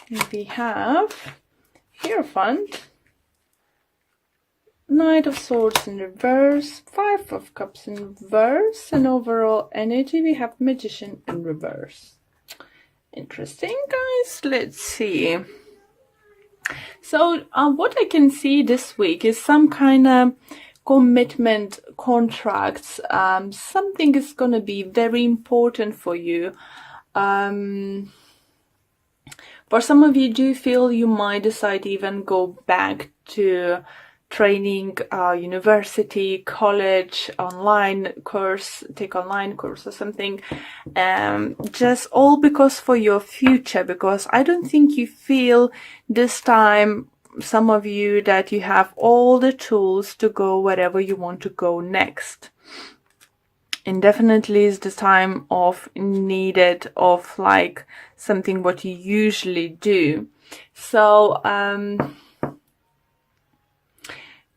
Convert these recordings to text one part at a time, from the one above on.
We have Hierophant, Knight of Swords in reverse, Five of Cups in reverse, and overall energy we have Magician in reverse. Interesting, guys. Let's see. So what I can see this week is some kind of commitment, contracts. Something is going to be very important for you. For some of you, do feel you might decide to even go back to training, university, college, online course, take online course or something, just all because for your future, because I don't think you feel this time, some of you, that you have all the tools to go wherever you want to go next. And definitely is the time of needed of like something what you usually do. So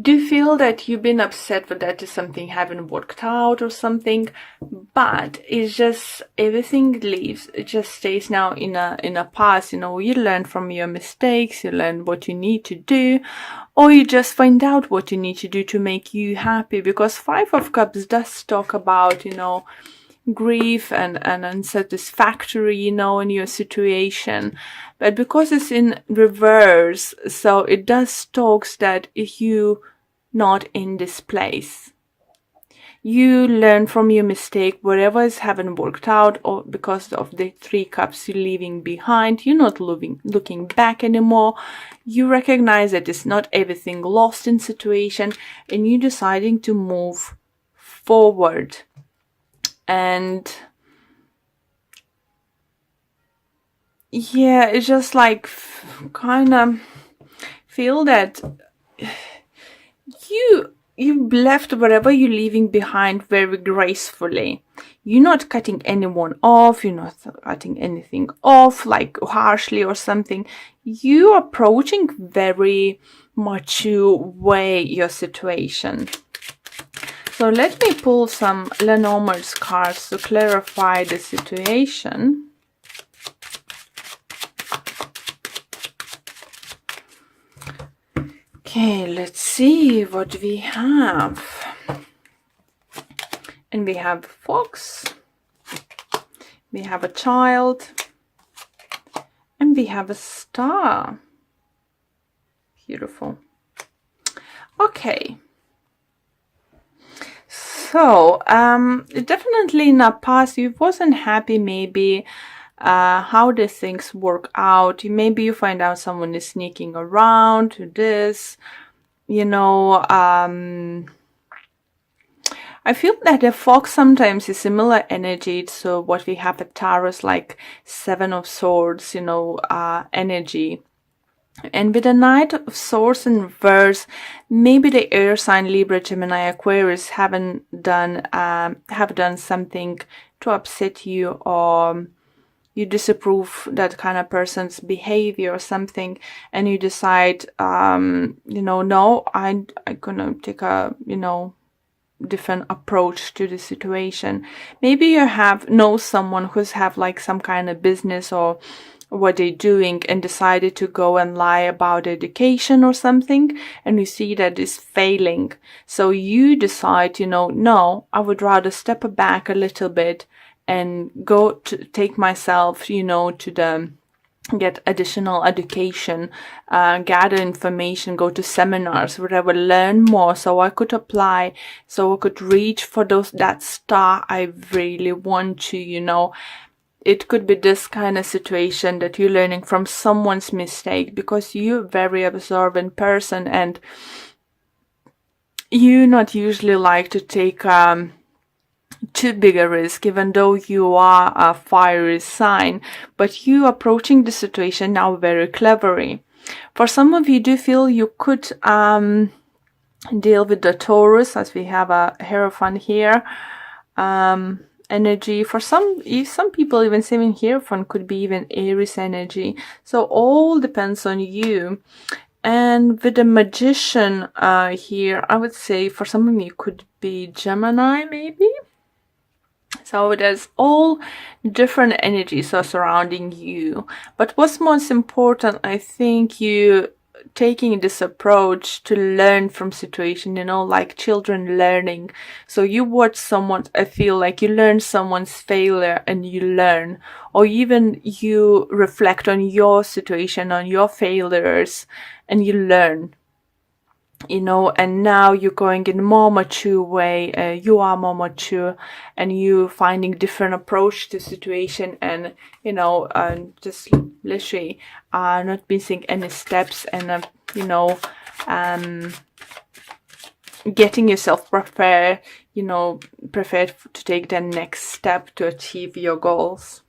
do you feel that you've been upset with that something haven't worked out or something, but it's just everything leaves, it just stays now in a past. You learn from your mistakes, you learn what you need to do, or you just find out what you need to do to make you happy, because Five of Cups does talk about, grief and unsatisfactory, in your situation. But because it's in reverse, so it does talks that if you not in this place, you learn from your mistake, whatever is haven't worked out, or because of the Three Cups you're leaving behind, you're not looking back anymore. You recognize that it's not everything lost in situation, and you're deciding to move forward. And yeah, it's just like kind of feel that you've left whatever you're leaving behind very gracefully. You're not cutting anyone off, you're not cutting anything off like harshly or something. You approaching very mature way your situation. So let me pull some Lenormand's cards to clarify the situation. Okay, let's see what we have. And we have fox, we have a child, and we have a star. Beautiful. Okay. So, definitely in the past you wasn't happy maybe how the things work out. Maybe you find out someone is sneaking around to this, I feel that the fox sometimes is similar energy. So what we have at tarot, like Seven of Swords, energy. And with the Knight of Swords in reverse, maybe the air sign Libra, Gemini, Aquarius have done something to upset you, or you disapprove that kind of person's behavior or something, and you decide, no, I'm gonna take a, different approach to the situation. Maybe you know someone who's have like some kind of business or what they're doing, and decided to go and lie about education or something, and you see that is failing. So you decide, no, I would rather step back a little bit and go to take myself, to get additional education, gather information, go to seminars, whatever, learn more, so I could apply, so I could reach for that star I really want to, It could be this kind of situation that you're learning from someone's mistake, because you're a very observant person and you not usually like to take too big a risk, even though you are a fiery sign, but you approaching the situation now very cleverly. For some of you, do feel you could deal with the Taurus, as we have a Hierophant here. Energy. For some people, even Seven Hierophant could be even Aries energy. So all depends on you. And with the Magician here, I would say for some of you could be Gemini maybe. So there's all different energies are surrounding you. But what's most important, I think, you taking this approach to learn from situation, like children learning. So you watch someone, I feel like you learn someone's failure and you learn, or even you reflect on your situation, on your failures, and you learn. And now you're going in a more mature way, you are more mature, and you finding different approach to situation, and just literally not missing any steps, and getting yourself prepared to take the next step to achieve your goals.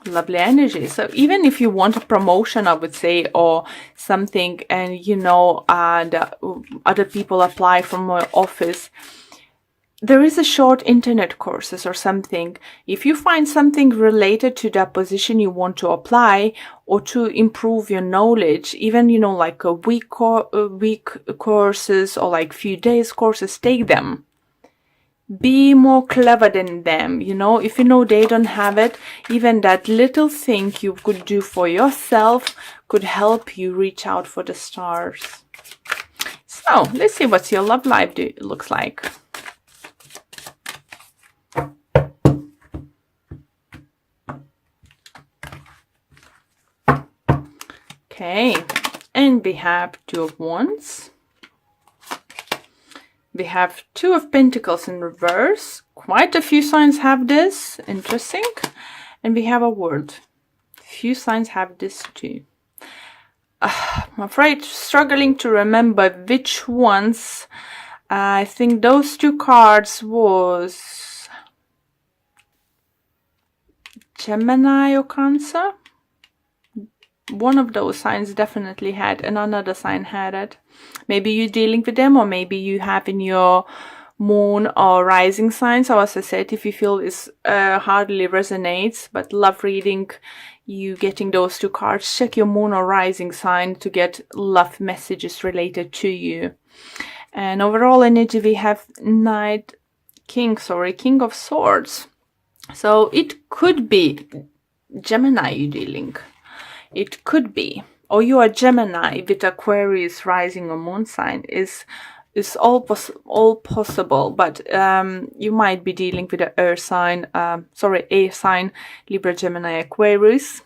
Lovely energy. So even if you want a promotion, I would say, or something, and other people apply from my office, there is a short internet courses or something. If you find something related to that position you want to apply, or to improve your knowledge, even like a week courses, or like few days courses, take them. Be more clever than them, if they don't have it, even that little thing you could do for yourself could help you reach out for the stars. So let's see what your love life looks like. Okay, and we have Two of Wands. We have Two of Pentacles in reverse. Quite a few signs have this. Interesting. And we have a World. Few signs have this too. I'm afraid struggling to remember which ones. I think those two cards was Gemini or Cancer. One of those signs definitely had, and another sign had it. Maybe you're dealing with them, or maybe you have in your moon or rising sign. So as I said, if you feel this hardly resonates, but love reading, you getting those two cards, check your moon or rising sign to get love messages related to you. And overall energy, we have King of Swords. So it could be Gemini you're dealing. It could be, or you are Gemini with Aquarius rising or moon sign, is all possible, but you might be dealing with an air sign, Libra, Gemini, Aquarius.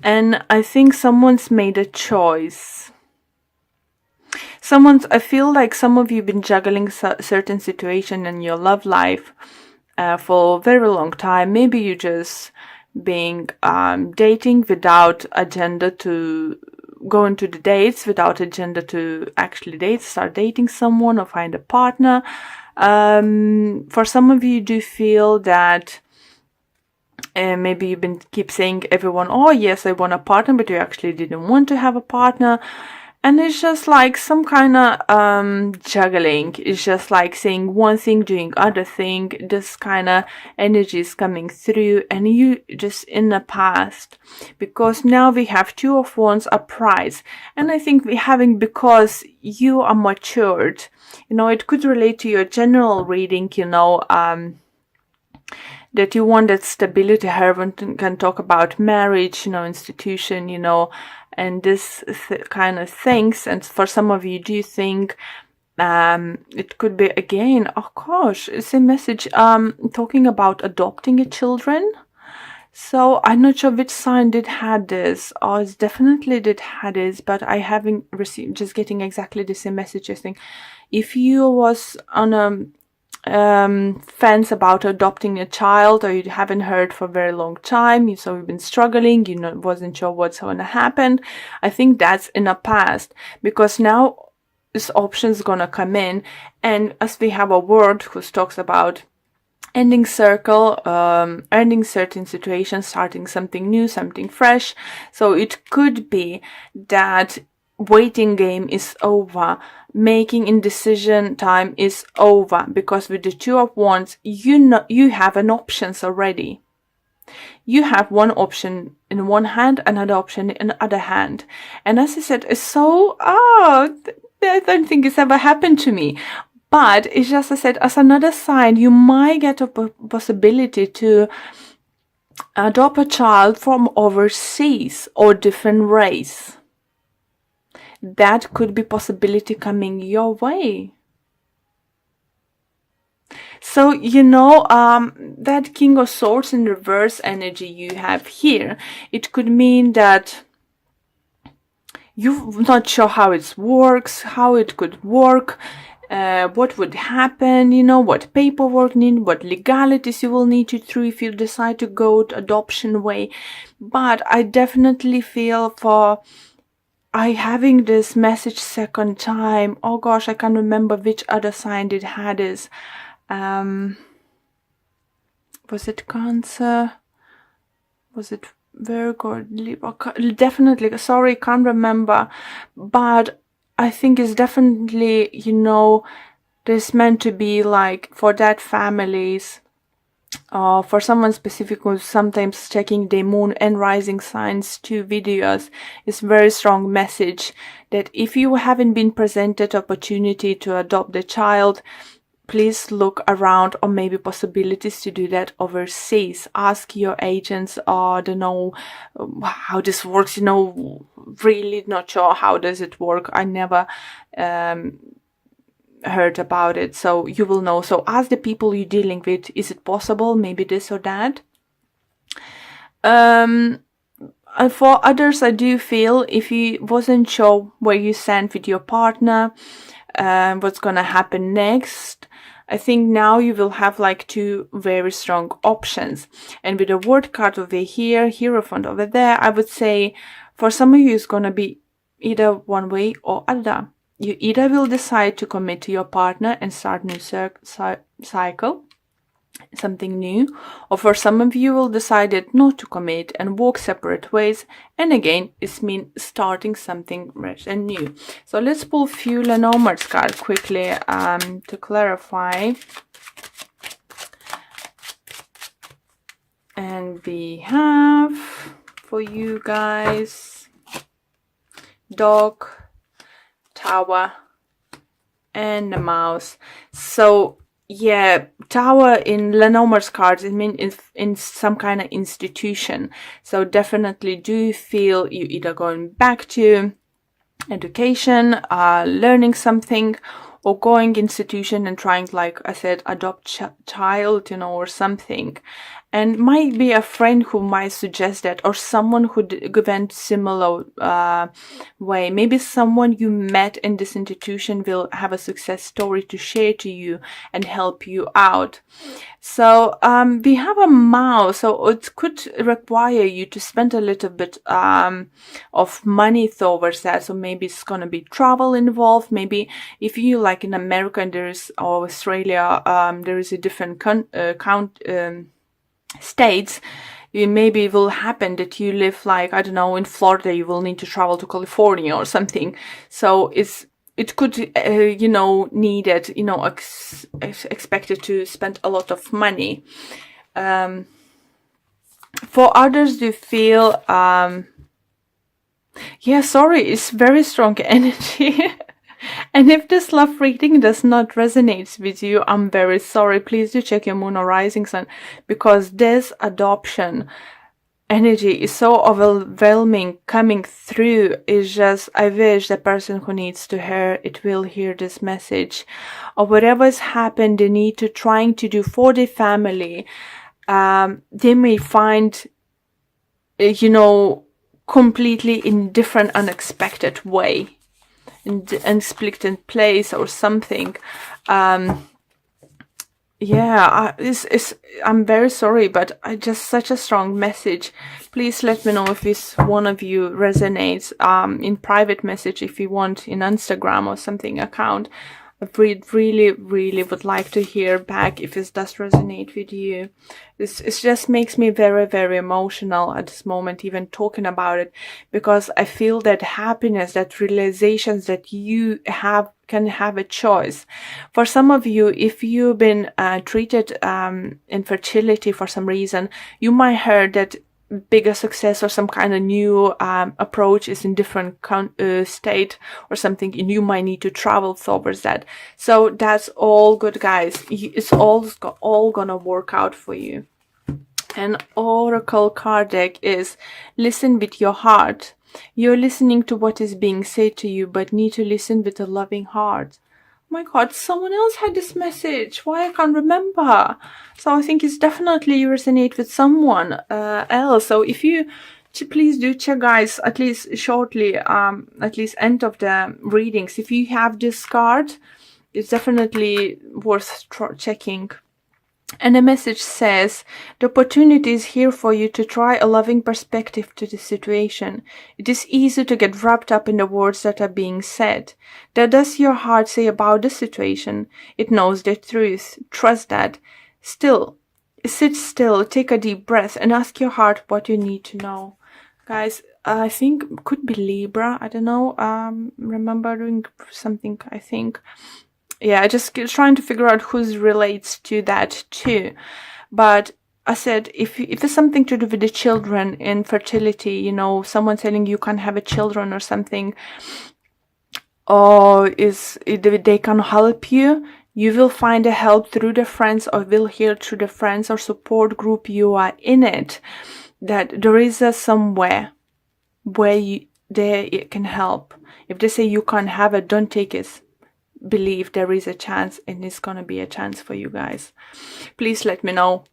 And I think someone's made a choice. I feel like some of you have been juggling certain situation in your love life for a very long time. Maybe you just being dating without agenda to go into the dates, without agenda to actually start dating someone or find a partner. For some of you do feel that maybe you've been keep saying everyone, oh yes, I want a partner, but you actually didn't want to have a partner. And it's just like some kind of juggling. It's just like saying one thing, doing other thing. This kind of energy is coming through, and you just in the past. Because now we have Two of Wands, a prize. And I think we're having, because you are matured. It could relate to your general reading, that you want that stability. Herman can talk about marriage, institution, and this kind of things. And for some of you, do you think it could be, again, oh gosh, it's a message talking about adopting a children. So I'm not sure which sign did had this, or it's definitely did had this, but I haven't received, just getting exactly the same message. I think if you was on a fence about adopting a child, or you haven't heard for a very long time, so you've been struggling, wasn't sure what's going to happen, I think that's in the past, because now this option is going to come in. And as we have a word who talks about ending circle, ending certain situations, starting something new, something fresh. So it could be that waiting game is over, making indecision time is over, because with the Two of Wands, you have an options already. You have one option in one hand, another option in the other hand. And as I said, it's so, I don't think it's ever happened to me. But it's just, I said, as another sign, you might get a possibility to adopt a child from overseas or different race. That could be possibility coming your way. So, you know, that King of Swords in reverse energy you have here, it could mean that you're not sure how it works, how it could work, what would happen, you know, what paperwork need, what legalities you will need to through if you decide to go to adoption way. But I definitely feel for I having this message second time. Oh gosh, I can't remember which other sign it had is. Was it Cancer? Was it Virgo or Libra? Definitely, sorry, can't remember. But I think it's definitely, you know, this meant to be like for that families, for someone specific who's sometimes checking their moon and rising signs to videos, is very strong message that if you haven't been presented opportunity to adopt the child, please look around or maybe possibilities to do that overseas. Ask your agents, or don't know how this works, you know, really not sure how does it work. I never heard about it, so you will know. So ask the people you're dealing with, is it possible, maybe this or that. And for others, I do feel if you wasn't sure where you stand with your partner, what's gonna happen next, I think now you will have like two very strong options. And with the Word card over here, Hierophant over there, I would say for some of you it's gonna be either one way or other. You either will decide to commit to your partner and start a new cycle, something new, or for some of you will decide not to commit and walk separate ways, and again it means starting something fresh and new. So let's pull a few Lenormand's cards quickly to clarify. And we have for you guys Dog, Tower, and the Mouse. So yeah, Tower in Lenormand's cards, it means in some kind of institution. So definitely do feel you either going back to education, learning something, or going institution and trying, like I said, adopt child, you know, or something. And might be a friend who might suggest that, or someone who went similar way. Maybe someone you met in this institution will have a success story to share to you and help you out. So we have a Mouse, so it could require you to spend a little bit of money towards that. So maybe it's gonna be travel involved. Maybe if you like in America and there's, or Australia, there is a different states, maybe it will happen that you live like, I don't know, in Florida, you will need to travel to California or something. So it could, you know, needed, you know, expected to spend a lot of money. For others, do feel, yeah, sorry, it's very strong energy. And if this love reading does not resonate with you, I'm very sorry. Please do check your moon or rising sun, because this adoption energy is so overwhelming coming through. It's just, I wish the person who needs to hear it will hear this message, or whatever has happened they need to trying to do for the family. They may find, you know, completely in different unexpected way. And split in place or something. Yeah, I'm very sorry, but I just such a strong message. Please let me know if this one of you resonates in private message, if you want, in Instagram or something account. I really would like to hear back if this does resonate with you. It just makes me very emotional at this moment, even talking about it, because I feel that happiness, that realizations that you can have a choice. For some of you, if you've been treated infertility for some reason, you might heard that bigger success or some kind of new approach is in different state or something, and you might need to travel towards that. So that's all good, guys. It's all gonna work out for you. And oracle card deck is listen with your heart. You're listening to what is being said to you, but need to listen with a loving heart. My God, someone else had this message. Why I can't remember? So I think it's definitely resonate with someone else. So if you please do check, guys, at least shortly, at least end of the readings. If you have this card, it's definitely worth checking. And the message says, the opportunity is here for you to try a loving perspective to the situation. It is easy to get wrapped up in the words that are being said. What does your heart say about the situation? It knows the truth. Trust that. Still, sit still, take a deep breath, and ask your heart what you need to know. Guys, I think could be Libra. I don't know. Remember doing something, I think. Yeah, I just trying to figure out who relates to that too. But I said, if it's something to do with the children, infertility, you know, someone telling you can't have a children or something, or they can help you, you will find a help through the friends, or will hear through the friends or support group you are in it, that there is somewhere where they can help. If they say you can't have it, don't take it. Believe there is a chance, and it's gonna be a chance for you guys. Please let me know